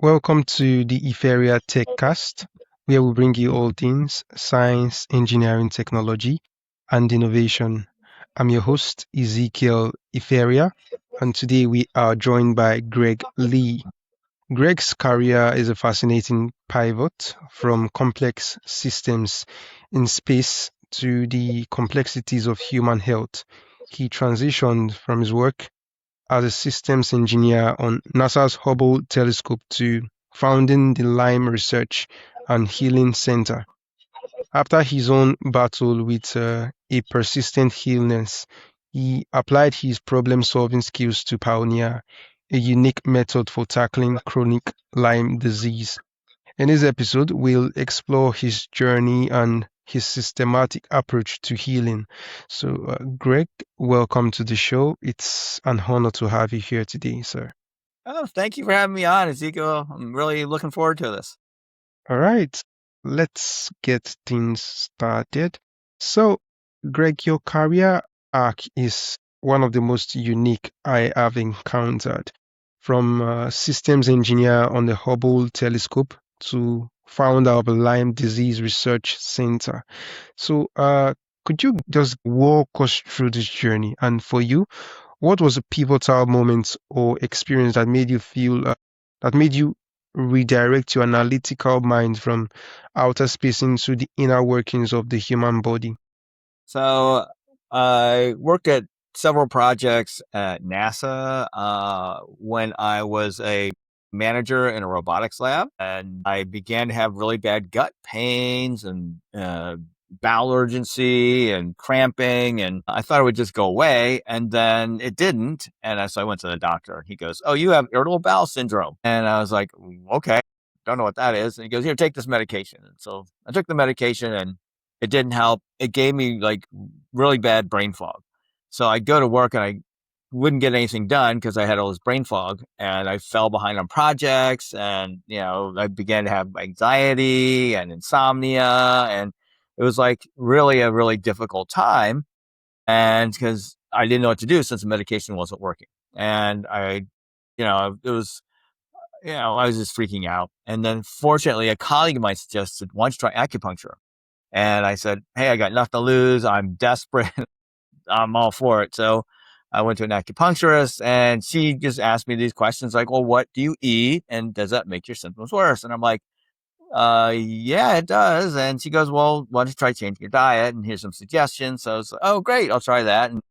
Welcome to the Iferia TechCast, where we bring you all things science, engineering, technology, and innovation. I'm your host, Ezekiel Iferia, and today we are joined by Greg Lee. Greg's career is a fascinating pivot from complex systems in space to the complexities of human health. He transitioned from his work as a systems engineer on NASA's Hubble telescope to founding the Lyme Research and Healing Center. After his own battle with a persistent illness, he applied his problem-solving skills to pioneer a unique method for tackling chronic Lyme disease. In this episode, we'll explore his journey and his systematic approach to healing. So, Greg, welcome to the show. It's an honor to have you here today, sir. Oh, thank you for having me on, Ezekiel. I'm really looking forward to this. All right, let's get things started. So, Greg, your career arc is one of the most unique I have encountered. From systems engineer on the Hubble telescope to founder of the Lyme Disease Research Center. So, could you just walk us through this journey? And for you, what was a pivotal moment or experience that made you feel that made you redirect your analytical mind from outer space into the inner workings of the human body? So I worked at several projects at NASA when I was a manager in a robotics lab, and I began to have really bad gut pains and bowel urgency and cramping, and I thought it would just go away, and then it didn't. And so I went to the doctor, and he goes, "Oh, you have irritable bowel syndrome." And I was like, "Okay, don't know what that is." And he goes, "Here, take this medication." And so I took the medication, and it didn't help. It gave me like really bad brain fog. So I'd go to work and I wouldn't get anything done because I had all this brain fog, and I fell behind on projects, and I began to have anxiety and insomnia, and it was like really a really difficult time. And because I didn't know what to do since the medication wasn't working, and it was, I was just freaking out. And then fortunately, a colleague of mine suggested, "Why don't you try acupuncture?" And I said, "Hey, I got nothing to lose. I'm desperate. I'm all for it." So I went to an acupuncturist, and she just asked me these questions like, "Well, what do you eat? And does that make your symptoms worse?" And I'm like, yeah, it does." And she goes, "Well, why don't you try changing your diet? And here's some suggestions." So I was like, "Oh, great. I'll try that." And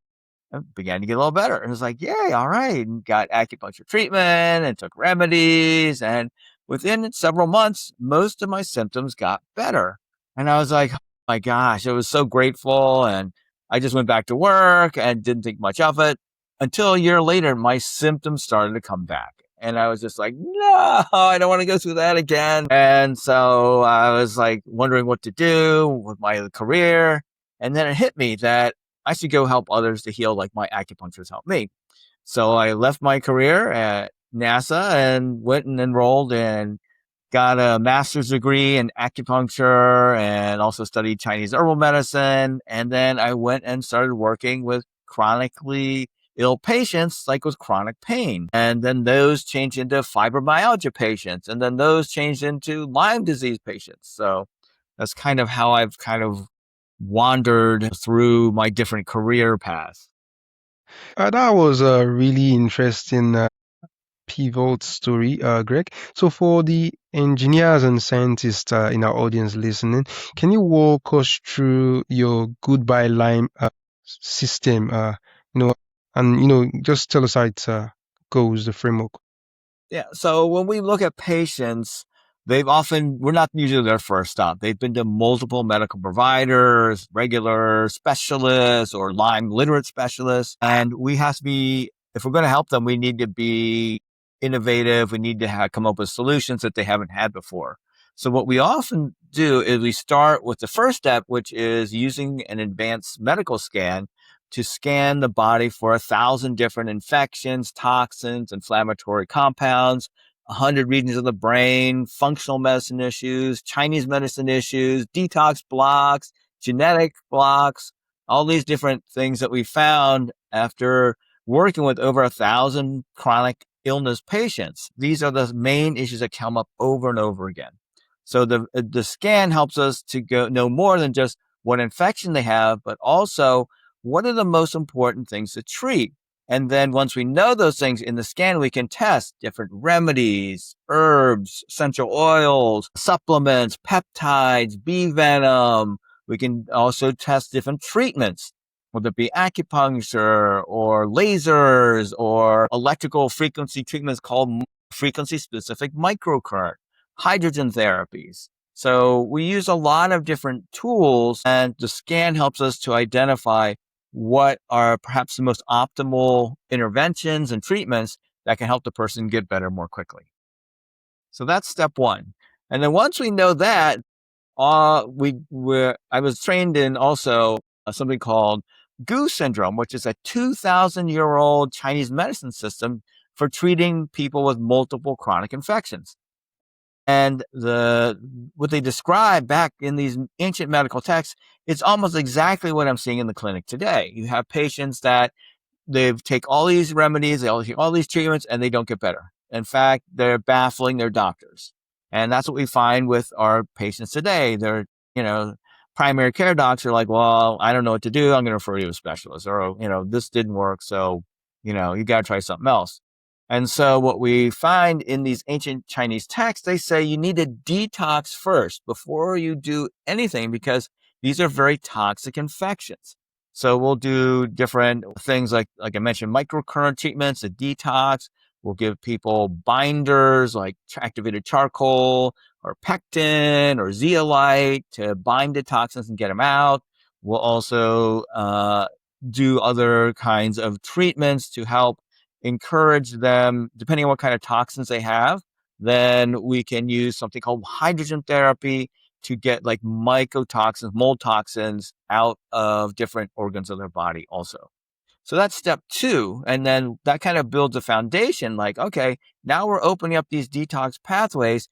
I began to get a little better. And it was like, "Yay, all right." And got acupuncture treatment and took remedies. And within several months, most of my symptoms got better. And I was like, "Oh my gosh," I was so grateful. And I just went back to work and didn't think much of it until a year later, my symptoms started to come back. And I was just like, "No, I don't want to go through that again." And so I was like wondering what to do with my career. And then it hit me that I should go help others to heal like my acupuncturist helped me. So I left my career at NASA and went and enrolled and got a master's degree in acupuncture and also studied Chinese herbal medicine. And then I went and started working with chronically ill patients, like with chronic pain. And then those changed into fibromyalgia patients. And then those changed into Lyme disease patients. So that's kind of how I've kind of wandered through my different career paths. That was a really interesting pivot story, Greg. So, for the engineers and scientists in our audience listening, can you walk us through your GoodbyeLyme system? And just tell us how it goes, the framework. Yeah. So when we look at patients, we're not usually their first stop. They've been to multiple medical providers, regular specialists or Lyme literate specialists. And we have to be, if we're going to help them, we need to be innovative. We need to come up with solutions that they haven't had before. So what we often do is we start with the first step, which is using an advanced medical scan to scan the body for 1,000 different infections, toxins, inflammatory compounds, 100 regions of the brain, functional medicine issues, Chinese medicine issues, detox blocks, genetic blocks, all these different things that we found after working with over 1,000 chronic illness patients, these are the main issues that come up over and over again. So the scan helps us to know more than just what infection they have, but also what are the most important things to treat. And then once we know those things in the scan, we can test different remedies, herbs, essential oils, supplements, peptides, bee venom. We can also test different treatments, whether it be acupuncture or lasers or electrical frequency treatments called frequency-specific microcurrent, hydrogen therapies. So we use a lot of different tools, and the scan helps us to identify what are perhaps the most optimal interventions and treatments that can help the person get better more quickly. So that's step one. And then once we know that, I was trained in also something called GU syndrome, which is a 2,000-year-old Chinese medicine system for treating people with multiple chronic infections. And what they describe back in these ancient medical texts, it's almost exactly what I'm seeing in the clinic today. You have patients that they take all these remedies, they all these treatments, and they don't get better. In fact, they're baffling their doctors. And that's what we find with our patients today. They're, primary care docs are like, well, I don't know what to do. I'm going to refer you to a specialist, or, this didn't work. So, you got to try something else. And so what we find in these ancient Chinese texts, they say you need to detox first before you do anything, because these are very toxic infections. So we'll do different things like I mentioned, microcurrent treatments, a detox. We'll give people binders like activated charcoal or pectin or zeolite to bind the toxins and get them out. We'll also do other kinds of treatments to help encourage them, depending on what kind of toxins they have. Then we can use something called hydrogen therapy to get like mycotoxins, mold toxins out of different organs of their body also. So that's step two. And then that kind of builds a foundation like, okay, now we're opening up these detox pathways.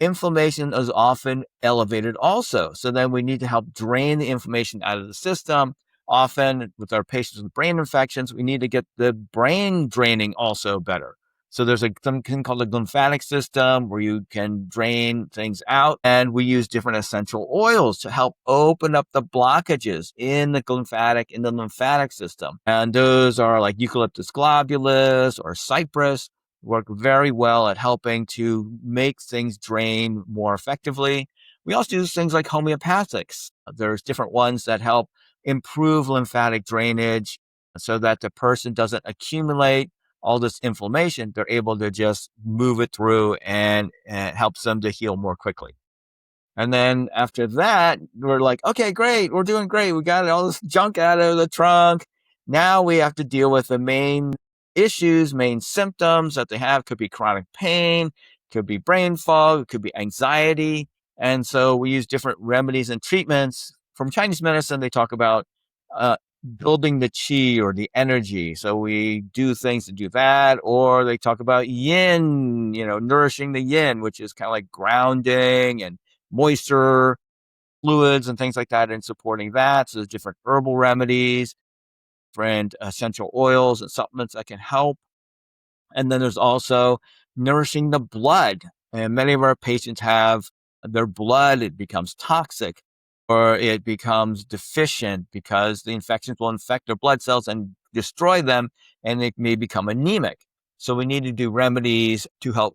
Inflammation is often elevated also. So then we need to help drain the inflammation out of the system. Often with our patients with brain infections, we need to get the brain draining also better. So there's something called the lymphatic system where you can drain things out, and we use different essential oils to help open up the blockages in the lymphatic system. And those are like eucalyptus globulus or cypress, work very well at helping to make things drain more effectively. We also use things like homeopathics. There's different ones that help improve lymphatic drainage so that the person doesn't accumulate all this inflammation. They're able to just move it through, and it helps them to heal more quickly. And then after that, we're like, okay, great. We're doing great. We got all this junk out of the trunk. Now we have to deal with the main issues, main symptoms that they have. Could be chronic pain, could be brain fog, it could be anxiety. And so we use different remedies and treatments. From Chinese medicine, they talk about building the qi or the energy. So we do things to do that. Or they talk about yin, nourishing the yin, which is kind of like grounding and moisture, fluids, and things like that, and supporting that. So there's different herbal remedies, different essential oils and supplements that can help. And then there's also nourishing the blood. And many of our patients have their blood, it becomes toxic or it becomes deficient because the infections will infect their blood cells and destroy them, and they may become anemic. So we need to do remedies to help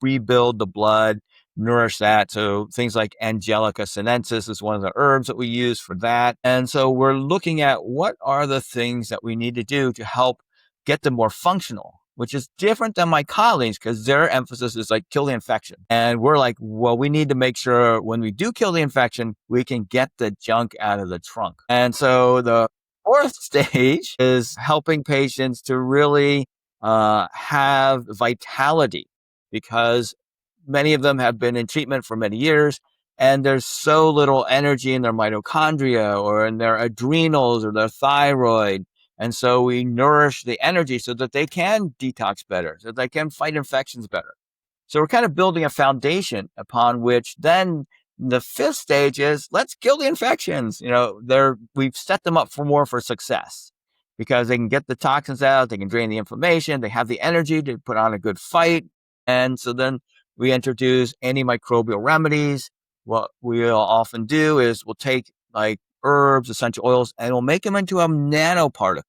rebuild the blood, nourish that. So things like Angelica sinensis is one of the herbs that we use for that. And so we're looking at what are the things that we need to do to help get them more functional, which is different than my colleagues because their emphasis is like kill the infection. And we're like, well, we need to make sure when we do kill the infection, we can get the junk out of the trunk. And so the fourth stage is helping patients to really have vitality, because many of them have been in treatment for many years and there's so little energy in their mitochondria or in their adrenals or their thyroid. And so we nourish the energy so that they can detox better, so they can fight infections better. So we're kind of building a foundation upon which then the fifth stage is let's kill the infections. We've set them up for more for success. because they can get the toxins out, they can drain the inflammation, they have the energy to put on a good fight. And so then we introduce antimicrobial remedies. What we'll often do is we'll take like herbs, essential oils, and we'll make them into a nanoparticle.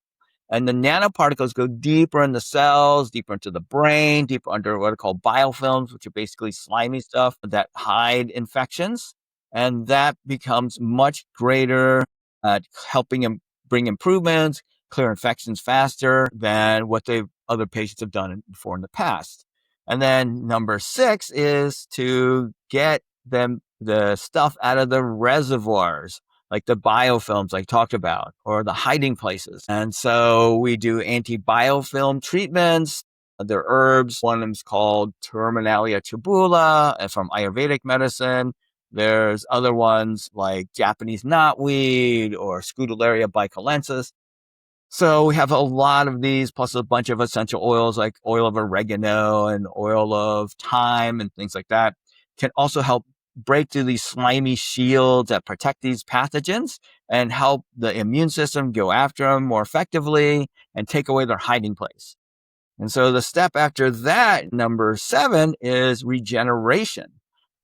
And the nanoparticles go deeper in the cells, deeper into the brain, deeper under what are called biofilms, which are basically slimy stuff that hide infections. And that becomes much greater at helping them bring improvements, clear infections faster than what other patients have done before in the past. And then number 6 is to get the stuff out of the reservoirs, like the biofilms I talked about, or the hiding places. And so we do anti-biofilm treatments. There are herbs. One of them is called Terminalia tubula from Ayurvedic medicine. There's other ones like Japanese knotweed or Scutellaria bicalensis. So we have a lot of these, plus a bunch of essential oils like oil of oregano and oil of thyme and things like that. Can also help break through these slimy shields that protect these pathogens and help the immune system go after them more effectively and take away their hiding place. And so the step after that, number 7, is regeneration.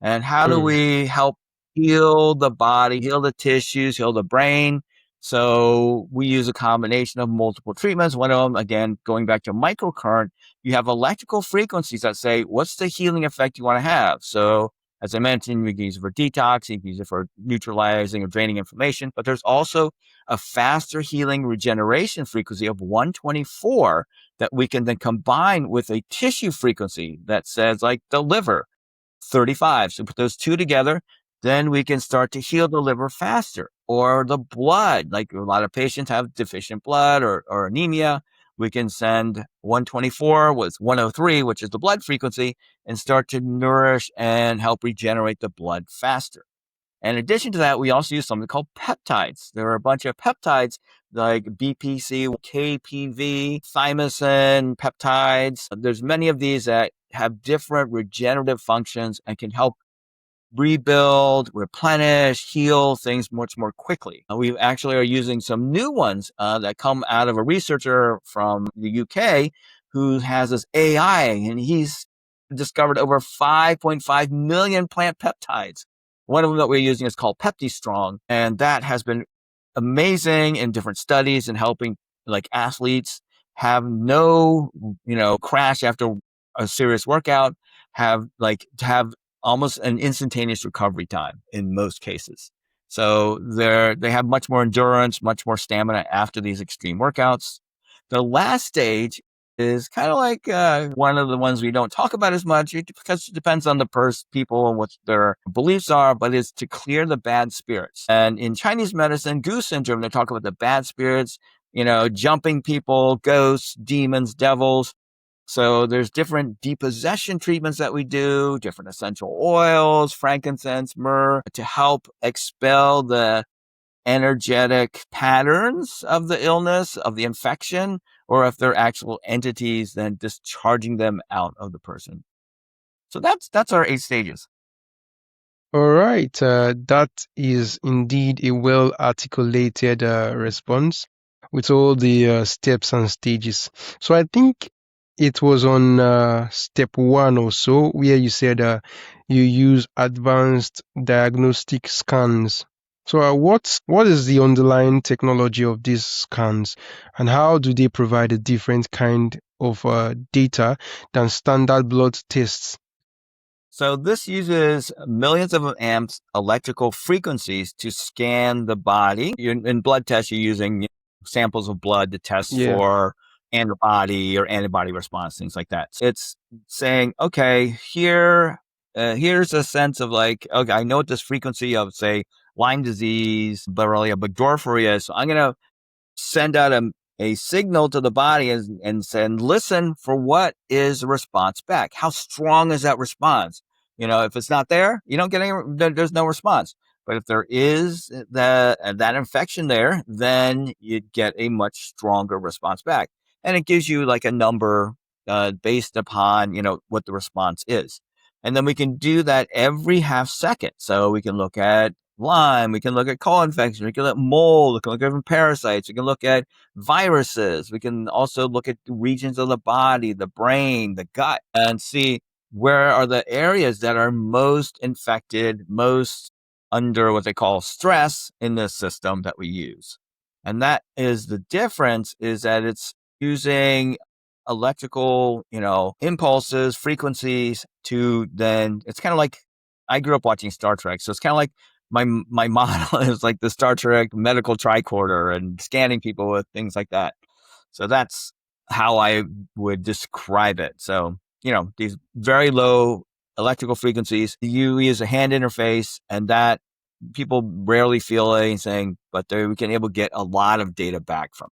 And how do we help heal the body, heal the tissues, heal the brain? So we use a combination of multiple treatments. One of them, again, going back to microcurrent, you have electrical frequencies that say, what's the healing effect you want to have? So as I mentioned, we can use it for detox, you can use it for neutralizing or draining inflammation, but there's also a faster healing regeneration frequency of 124 that we can then combine with a tissue frequency that says like the liver, 35. So put those two together, then we can start to heal the liver faster. Or the blood, like a lot of patients have deficient blood or anemia. We can send 124 with 103, which is the blood frequency, and start to nourish and help regenerate the blood faster. And in addition to that, we also use something called peptides. There are a bunch of peptides like BPC, KPV, thymosin peptides. There's many of these that have different regenerative functions and can help rebuild, replenish, heal things much more quickly. We actually are using some new ones that come out of a researcher from the UK who has this AI, and he's discovered over 5.5 million plant peptides. One of them that we're using is called PeptiStrong, and that has been amazing in different studies and helping like athletes have no, crash after a serious workout, have almost an instantaneous recovery time in most cases. So they have much more endurance, much more stamina after these extreme workouts. The last stage is kind of like one of the ones we don't talk about as much because it depends on the people and what their beliefs are, but it's to clear the bad spirits. And in Chinese medicine, Gu syndrome, they talk about the bad spirits, jumping people, ghosts, demons, devils. So there's different depossession treatments that we do, different essential oils, frankincense, myrrh, to help expel the energetic patterns of the illness, of the infection, or if they're actual entities, then discharging them out of the person. So that's our 8 stages. All right, that is indeed a well articulated response with all the steps and stages. So I think it was on step 1 or so where you said you use advanced diagnostic scans. So what is the underlying technology of these scans, and how do they provide a different kind of data than standard blood tests? So this uses millions of amps electrical frequencies to scan the body. In blood tests, you're using samples of blood to test for antibody or antibody response, things like that. So it's saying, okay, here's a sense of like, okay, I know what this frequency of, say, Lyme disease, Borrelia burgdorferi is. So I'm going to send out a signal to the body and send, listen for what is the response back. How strong is that response? If it's not there, you don't get there's no response. But if there is that infection there, then you get a much stronger response back. And it gives you like a number based upon, what the response is. And then we can do that every half second. So we can look at Lyme, we can look at co-infection, we can look at mold, we can look at different parasites, we can look at viruses, we can also look at regions of the body, the brain, the gut, and see where are the areas that are most infected, most under what they call stress in the system that we use. And that is the difference, is that it's using electrical, impulses, frequencies to then, it's kind of like, I grew up watching Star Trek. So it's kind of like my model is like the Star Trek medical tricorder and scanning people with things like that. So that's how I would describe it. So, these very low electrical frequencies, you use a hand interface, and that people rarely feel anything, but we can able to get a lot of data back from.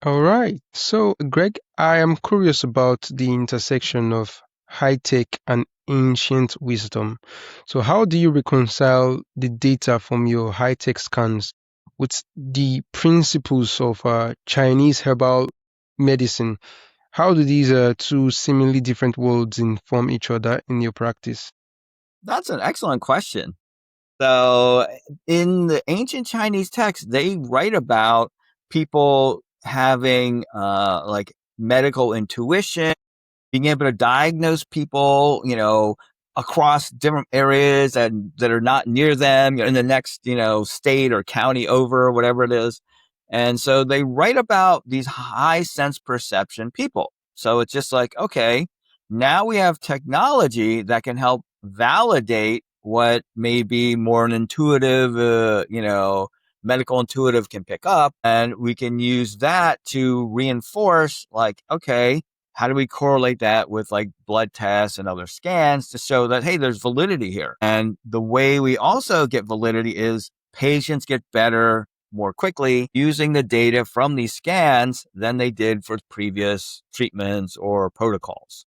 All right. So, Greg, I am curious about the intersection of high tech and ancient wisdom. So, how do you reconcile the data from your high tech scans with the principles of Chinese herbal medicine? How do these two seemingly different worlds inform each other in your practice? That's an excellent question. So in the ancient Chinese texts, they write about people having like medical intuition, being able to diagnose people, across different areas that are not near them, in the next, state or county over, whatever it is. And so they write about these high sense perception people. So it's just like, okay, now we have technology that can help validate what may be more an intuitive, medical intuitive can pick up. And we can use that to reinforce, like, okay, how do we correlate that with like blood tests and other scans to show that, hey, there's validity here? And the way we also get validity is patients get better more quickly using the data from these scans than they did for previous treatments or protocols.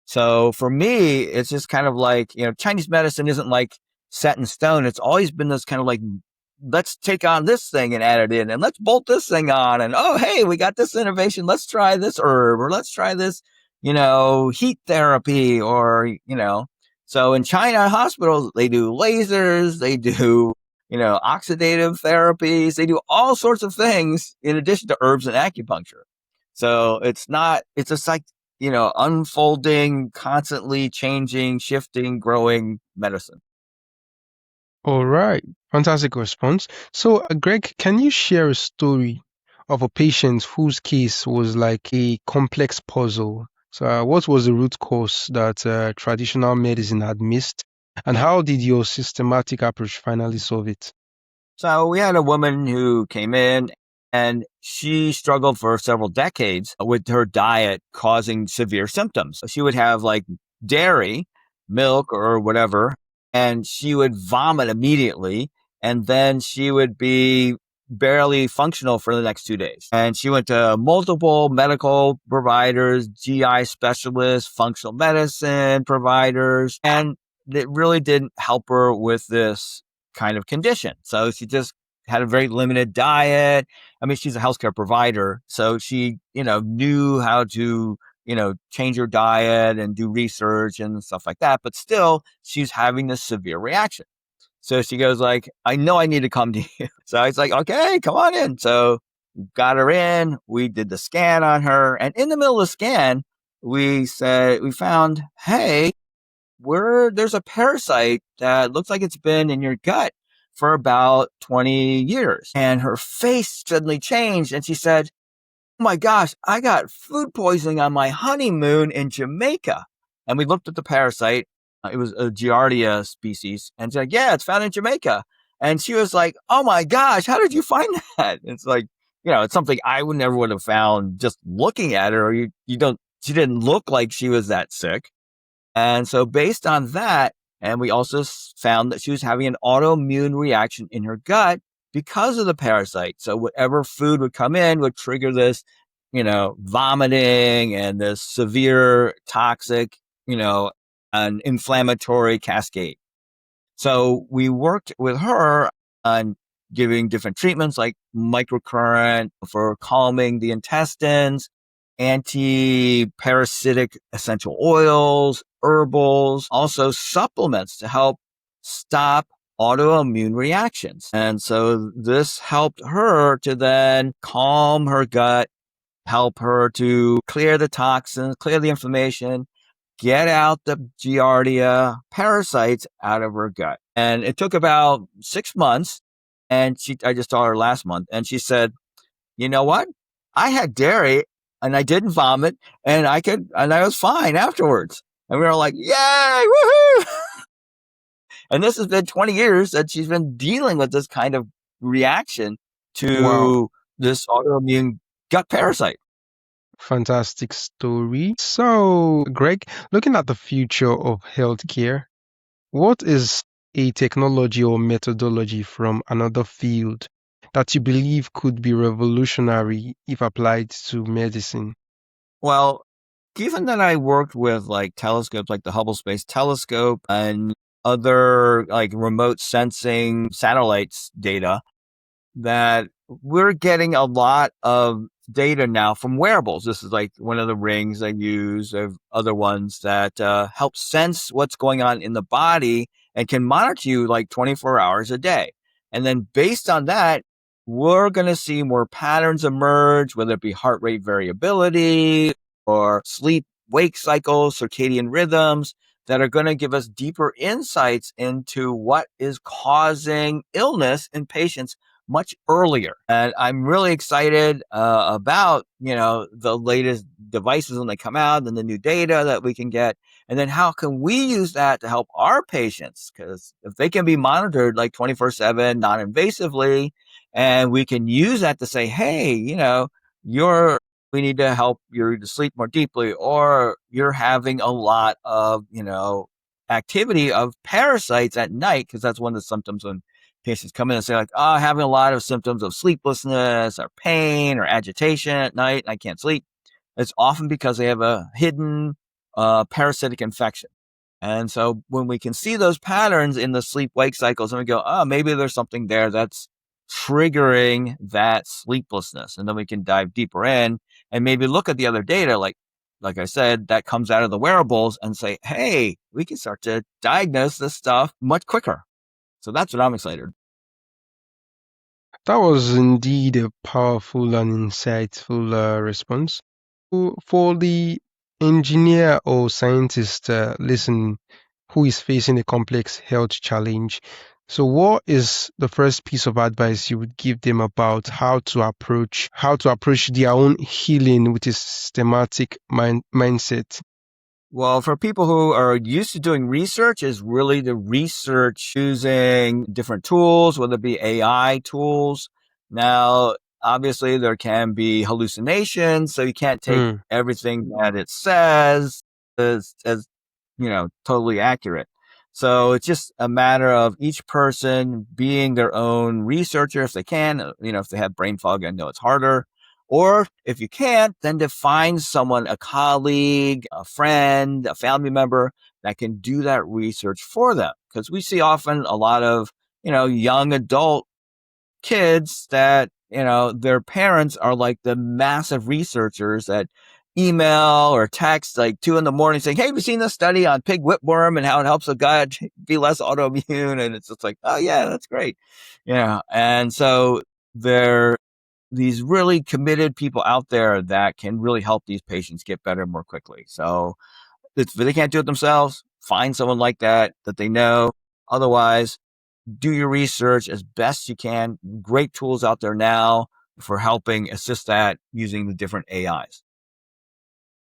So for me, it's just kind of like, Chinese medicine isn't like set in stone. It's always been this kind of like, let's take on this thing and add it in, and let's bolt this thing on, and oh, hey, we got this innovation. Let's try this herb, or let's try this, heat therapy, or, so in China hospitals, they do lasers, they do, oxidative therapies, they do all sorts of things in addition to herbs and acupuncture. So it's a unfolding, constantly changing, shifting, growing medicine. All right. Fantastic response. So, Greg, can you share a story of a patient whose case was like a complex puzzle? So, what was the root cause that traditional medicine had missed, and how did your systematic approach finally solve it? So we had a woman who came in, and she struggled for several decades with her diet causing severe symptoms. She would have like dairy, milk, or whatever, and she would vomit immediately. And then she would be barely functional for the next 2 days. And she went to multiple medical providers, GI specialists, functional medicine providers, and it really didn't help her with this kind of condition. So she just had a very limited diet. I mean, she's a healthcare provider, so she, knew how to, change her diet and do research and stuff like that. But still, she's having this severe reaction. So she goes like, I know I need to come to you. So I was like, okay, come on in. So got her in. We did the scan on her. And in the middle of the scan, we found, hey, there's a parasite that looks like it's been in your gut for about 20 years. And her face suddenly changed. And she said, oh my gosh, I got food poisoning on my honeymoon in Jamaica. And we looked at the parasite. It was a Giardia species. And she's like, yeah, it's found in Jamaica. And she was like, oh my gosh, how did you find that? It's like, it's something I would never would have found just looking at her. Or she didn't look like she was that sick. And so based on that, and we also found that she was having an autoimmune reaction in her gut because of the parasite. So whatever food would come in would trigger this, vomiting and this severe toxic, an inflammatory cascade. So we worked with her on giving different treatments like microcurrent for calming the intestines, anti-parasitic essential oils, herbals, also supplements to help stop autoimmune reactions. And so this helped her to then calm her gut, help her to clear the toxins, clear the inflammation, get out the Giardia parasites out of her gut. And it took about 6 months. And I just saw her last month, and she said, you know what? I had dairy and I didn't vomit, and I was fine afterwards. And we were like, yay, woohoo! And this has been 20 years that she's been dealing with this kind of reaction Wow, to this autoimmune gut parasite. fantastic story. So, Greg, looking at the future of healthcare, what is a technology or methodology from another field that you believe could be revolutionary if applied to medicine? Well, given that I worked with like telescopes like the Hubble Space Telescope and other like remote sensing satellites data, that we're getting a lot of data now from wearables. This is like one of the rings I use, of other ones that help sense what's going on in the body and can monitor you like 24 hours a day. And then based on that, we're going to see more patterns emerge, whether it be heart rate variability or sleep wake cycles, circadian rhythms, that are going to give us deeper insights into what is causing illness in patients much earlier. And I'm really excited about, the latest devices when they come out and the new data that we can get. And then how can we use that to help our patients? Because if they can be monitored like 24/7, non-invasively, and we can use that to say, hey, we need to help you to sleep more deeply, or you're having a lot of, activity of parasites at night, because that's one of the symptoms when patients come in and say like, oh, having a lot of symptoms of sleeplessness or pain or agitation at night, and I can't sleep. It's often because they have a hidden parasitic infection. And so when we can see those patterns in the sleep wake cycles, and we go, oh, maybe there's something there that's triggering that sleeplessness. And then we can dive deeper in and maybe look at the other data, like I said, that comes out of the wearables, and say, hey, we can start to diagnose this stuff much quicker. So that's what I'm excited. That was indeed a powerful and insightful response. For the engineer or scientist listen who is facing a complex health challenge, so what is the first piece of advice you would give them about how to approach their own healing with a systematic mindset? Well, for people who are used to doing research, is really the research using different tools, whether it be AI tools. Now, obviously, there can be hallucinations, so you can't take Hmm. everything that it says as totally accurate. So it's just a matter of each person being their own researcher if they can. If they have brain fog, I know it's harder. Or if you can't, then to find someone, a colleague, a friend, a family member that can do that research for them. Because we see often a lot of, young adult kids that, their parents are like the massive researchers that email or text like 2 a.m. saying, hey, have you seen this study on pig whipworm and how it helps the gut be less autoimmune? And it's just like, oh yeah, that's great. And so they're these really committed people out there that can really help these patients get better more quickly. So if they can't do it themselves, find someone like that they know. Otherwise, do your research as best you can. Great tools out there now for helping assist that using the different AIs.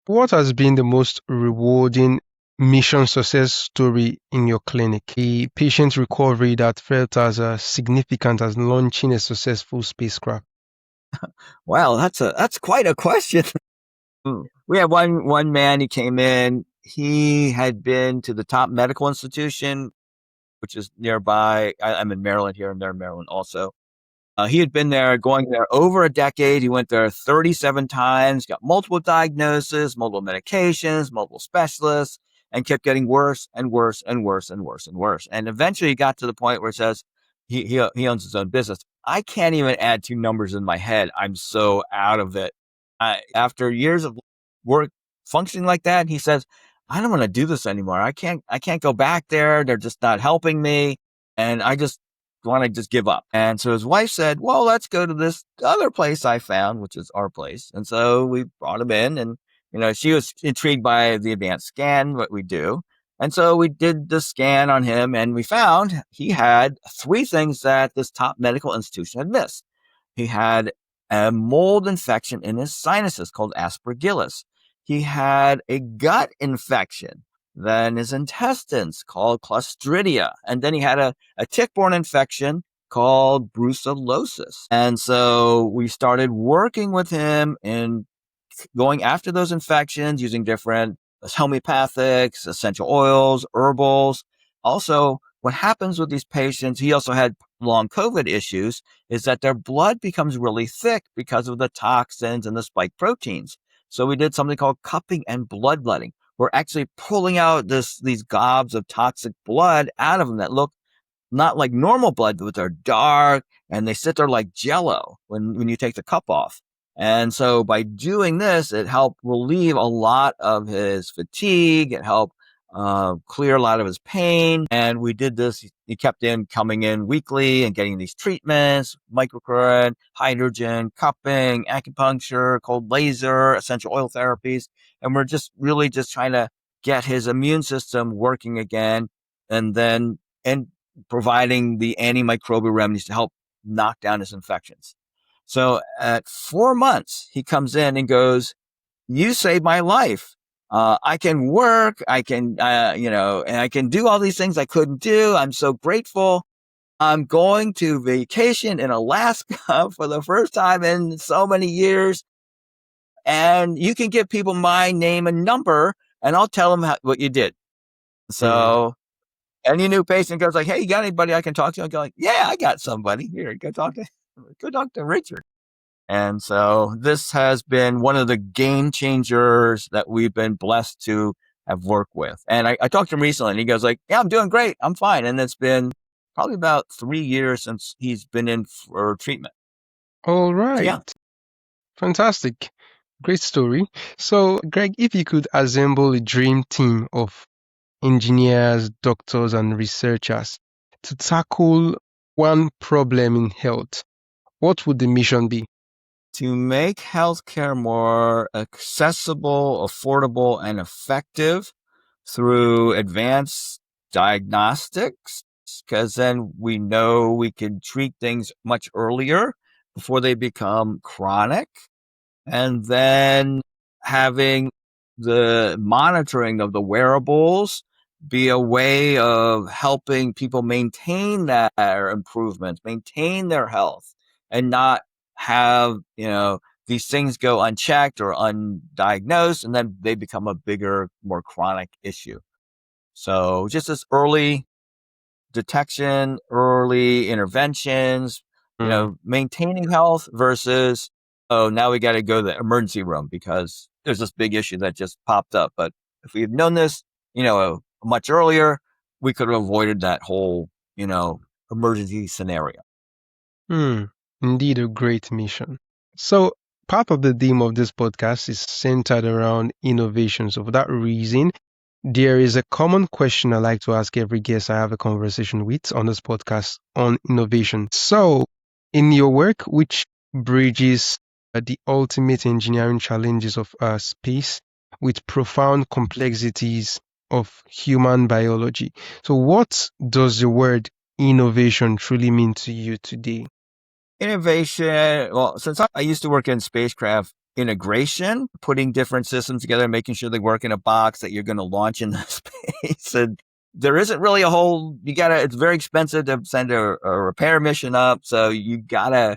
What has been the most rewarding mission success story in your clinic? A patient recovery that felt as significant as launching a successful spacecraft. Wow, that's quite a question. We had one man, he came in. He had been to the top medical institution, which is nearby. I'm in Maryland here, and they're in Maryland also. He had been there, going there over a decade. He went there 37 times, got multiple diagnoses, multiple medications, multiple specialists, and kept getting worse and worse and worse and worse and worse. And eventually he got to the point where it says he owns his own business. I can't even add two numbers in my head. I'm so out of it. After years of work functioning like that, he says, I don't want to do this anymore. I can't go back there. They're just not helping me. and I just want to just give up. And so his wife said, well, let's go to this other place I found, which is our place. And so we brought him in, and, she was intrigued by the advanced scan, what we do. And so we did the scan on him, and we found he had three things that this top medical institution had missed. He had a mold infection in his sinuses called aspergillus. He had a gut infection, then his intestines called Clostridia. And then he had a tick-borne infection called brucellosis. And so we started working with him in going after those infections using different homeopathics, essential oils, herbals. Also, what happens with these patients, he also had long COVID issues, is that their blood becomes really thick because of the toxins and the spike proteins. So we did something called cupping and bloodletting. We're actually pulling out these gobs of toxic blood out of them that look not like normal blood, but they're dark and they sit there like jello when you take the cup off. And so by doing this, it helped relieve a lot of his fatigue. It helped clear a lot of his pain. And we did this. He kept coming in weekly and getting these treatments, microcurrent, hydrogen, cupping, acupuncture, cold laser, essential oil therapies. And we're just really just trying to get his immune system working again, and providing the antimicrobial remedies to help knock down his infections. So at 4 months, he comes in and goes, you saved my life. I can work. I can, and I can do all these things I couldn't do. I'm so grateful. I'm going to vacation in Alaska for the first time in so many years. And you can give people my name and number, and I'll tell them what you did. So any new patient goes like, hey, you got anybody I can talk to? I go like, yeah, I got somebody. Here, go talk to Richard. And so this has been one of the game changers that we've been blessed to have worked with. And I talked to him recently, and he goes like, yeah, I'm doing great. I'm fine. And it's been probably about 3 years since he's been in for treatment. All right. So, yeah. Fantastic. Great story. So, Greg, if you could assemble a dream team of engineers, doctors, and researchers to tackle one problem in health, what would the mission be? To make healthcare more accessible, affordable, and effective through advanced diagnostics, because then we know we can treat things much earlier before they become chronic. And then having the monitoring of the wearables be a way of helping people maintain their improvements, maintain their health, and not have, these things go unchecked or undiagnosed, and then they become a bigger, more chronic issue. So just this early detection, early interventions, maintaining health versus, oh, now we got to go to the emergency room because there's this big issue that just popped up. But if we had known this, much earlier, we could have avoided that whole, emergency scenario. Indeed, a great mission. So, part of the theme of this podcast is centered around innovation. So, for that reason, there is a common question I like to ask every guest I have a conversation with on this podcast on innovation. So, in your work, which bridges the ultimate engineering challenges of space with profound complexities of human biology. So, what does the word innovation truly mean to you today? Innovation, well, since I used to work in spacecraft integration, putting different systems together, making sure they work in a box that you're going to launch into space. And there isn't really it's very expensive to send a repair mission up. So you got to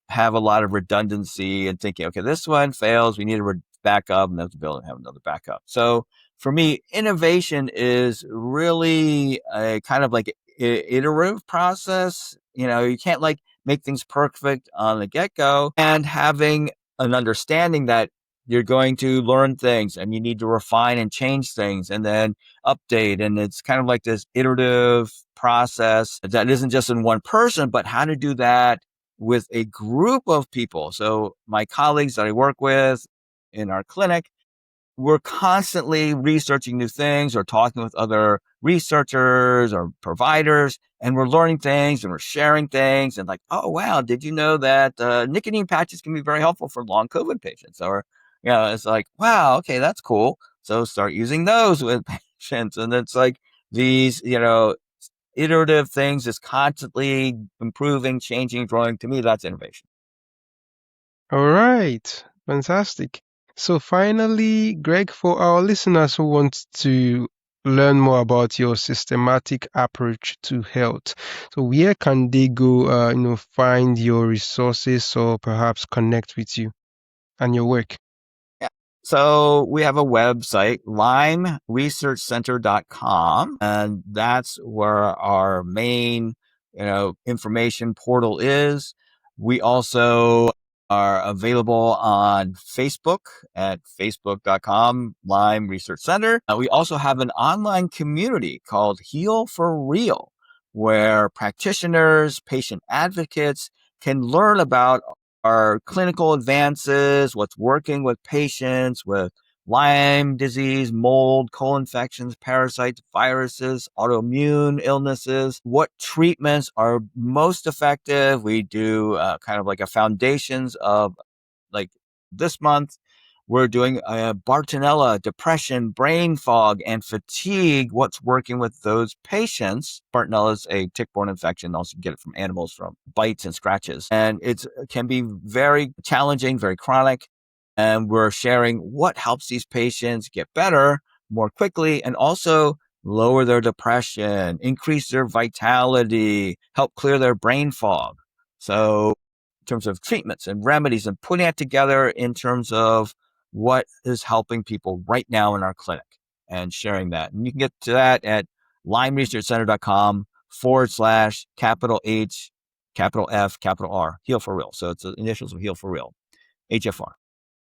have a lot of redundancy and thinking, okay, this one fails. We need a backup, and have to build and have another backup. So for me, innovation is really a kind of like iterative process. You can't make things perfect on the get-go, and having an understanding that you're going to learn things and you need to refine and change things and then update. And it's kind of like this iterative process that isn't just in one person, but how to do that with a group of people. So my colleagues that I work with in our clinic, we're constantly researching new things or talking with other researchers or providers, and we're learning things and we're sharing things and like, oh, wow, did you know that nicotine patches can be very helpful for long COVID patients? Or, it's like, wow, okay, that's cool. So start using those with patients. And it's like these, iterative things is constantly improving, changing, growing. To me, that's innovation. All right, fantastic. So finally, Greg, for our listeners who want to learn more about your systematic approach to health, so where can they go, find your resources or perhaps connect with you and your work? Yeah. So we have a website, lymeresearchcenter.com, and that's where our main, information portal is. We also are available on Facebook at facebook.com, Lyme Research Center. We also have an online community called Heal for Real, where practitioners, patient advocates can learn about our clinical advances, what's working with patients with Lyme disease, mold, co-infections, parasites, viruses, autoimmune illnesses, what treatments are most effective. We do kind of like a foundations of, like, this month, we're doing Bartonella, depression, brain fog, and fatigue. What's working with those patients? Bartonella is a tick-borne infection. Also, get it from animals from bites and scratches. And it can be very challenging, very chronic. And we're sharing what helps these patients get better more quickly and also lower their depression, increase their vitality, help clear their brain fog. So in terms of treatments and remedies and putting it together in terms of what is helping people right now in our clinic and sharing that. And you can get to that at lymeresearchcenter.com/capital H, capital F, capital R, Heal for Real. So it's the initials of Heal for Real, HFR.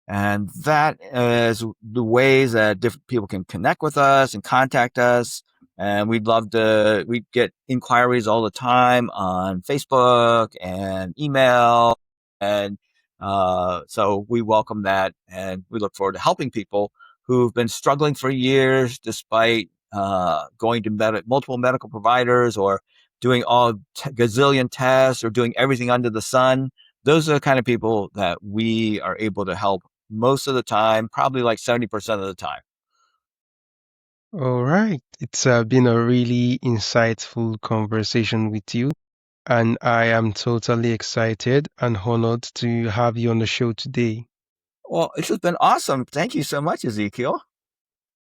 And that is the ways that different people can connect with us and contact us. And we get inquiries all the time on Facebook and email. And so we welcome that. And we look forward to helping people who've been struggling for years despite going to multiple medical providers or doing gazillion tests or doing everything under the sun. Those are the kind of people that we are able to help most of the time, probably like 70% of the time. All right. It's been a really insightful conversation with you, and I am totally excited and honored to have you on the show today. Well, this has been awesome. Thank you so much, Ezekiel.